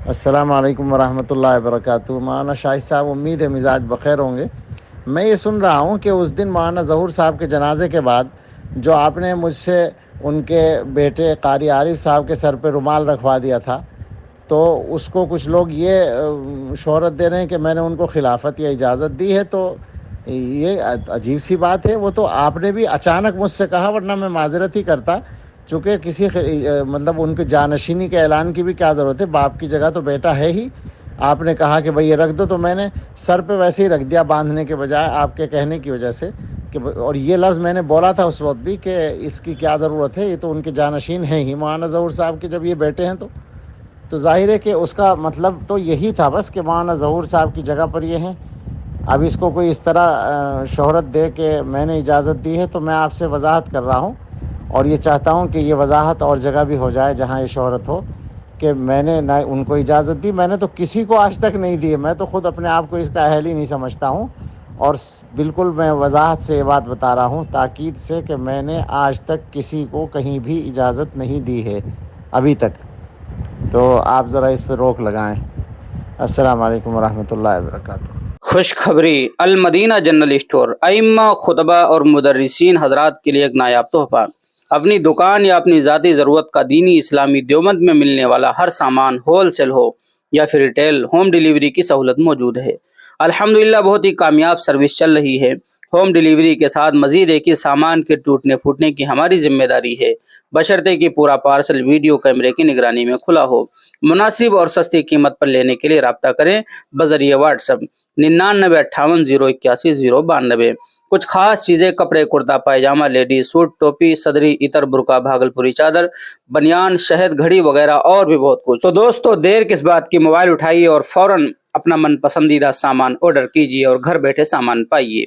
السلام علیکم ورحمۃ اللہ وبرکاتہ۔ مولانا شاہد صاحب، امید ہے مزاج بخیر ہوں گے۔ میں یہ سن رہا ہوں کہ اس دن مولانا ظہور صاحب کے جنازے کے بعد جو آپ نے مجھ سے ان کے بیٹے قاری عارف صاحب کے سر پہ رومال رکھوا دیا تھا، تو اس کو کچھ لوگ یہ شہرت دے رہے ہیں کہ میں نے ان کو خلافت یا اجازت دی ہے، تو یہ عجیب سی بات ہے۔ وہ تو آپ نے بھی اچانک مجھ سے کہا، ورنہ میں معذرت ہی کرتا، چونکہ کسی مطلب ان کے جانشینی کے اعلان کی بھی کیا ضرورت ہے، باپ کی جگہ تو بیٹا ہے ہی۔ آپ نے کہا کہ بھئی یہ رکھ دو، تو میں نے سر پہ ویسے ہی رکھ دیا باندھنے کے بجائے، آپ کے کہنے کی وجہ سے کہ اور یہ لفظ میں نے بولا تھا اس وقت بھی کہ اس کی کیا ضرورت ہے، یہ تو ان کے جانشین ہیں ہی مولانا ظہور صاحب کے، جب یہ بیٹے ہیں تو ظاہر ہے کہ اس کا مطلب تو یہی تھا بس کہ مولانا ظہور صاحب کی جگہ پر یہ ہیں۔ اب اس کو کوئی اس طرح شہرت دے کہ میں نے اجازت دی ہے، تو میں آپ سے وضاحت کر رہا ہوں، اور یہ چاہتا ہوں کہ یہ وضاحت اور جگہ بھی ہو جائے جہاں یہ شہرت ہو کہ میں نے نہ ان کو اجازت دی، میں نے تو کسی کو آج تک نہیں دی ہے، میں تو خود اپنے آپ کو اس کا اہل ہی نہیں سمجھتا ہوں، اور بالکل میں وضاحت سے یہ بات بتا رہا ہوں تاکید سے کہ میں نے آج تک کسی کو کہیں بھی اجازت نہیں دی ہے ابھی تک۔ تو آپ ذرا اس پہ روک لگائیں۔ السلام علیکم ورحمۃ اللہ وبرکاتہ۔ خوشخبری، المدینہ جنرل اسٹور ائمہ، خطبہ اور مدرسین حضرات کے لیے ایک نایاب تحفہ۔ اپنی دکان یا اپنی ذاتی ضرورت کا دینی اسلامی دیوبند میں ملنے والا ہر سامان ہول سیل ہو یا پھر ریٹیل، ہوم ڈیلیوری کی سہولت موجود ہے۔ الحمدللہ بہت ہی کامیاب سروس چل رہی ہے۔ ہوم ڈیلیوری کے ساتھ مزید ہے کہ سامان کے ٹوٹنے پھوٹنے کی ہماری ذمہ داری ہے، بشرطے کہ پورا پارسل ویڈیو کیمرے کی نگرانی میں کھلا ہو۔ مناسب اور سستی قیمت پر لینے کے لیے رابطہ کریں بذریعہ واٹس ایپ 9958018092۔ کچھ خاص چیزیں: کپڑے، کرتا پائجامہ، لیڈیز سوٹ، ٹوپی، صدری، عطر، برقع، بھاگلپوری چادر، بنیان، شہد، گھڑی وغیرہ اور بھی بہت کچھ۔ تو دوستو، دیر کس بات کی، موبائل اٹھائیے اور فوراً اپنا من پسندیدہ سامان آرڈر کیجیے اور گھر بیٹھے سامان پائیے۔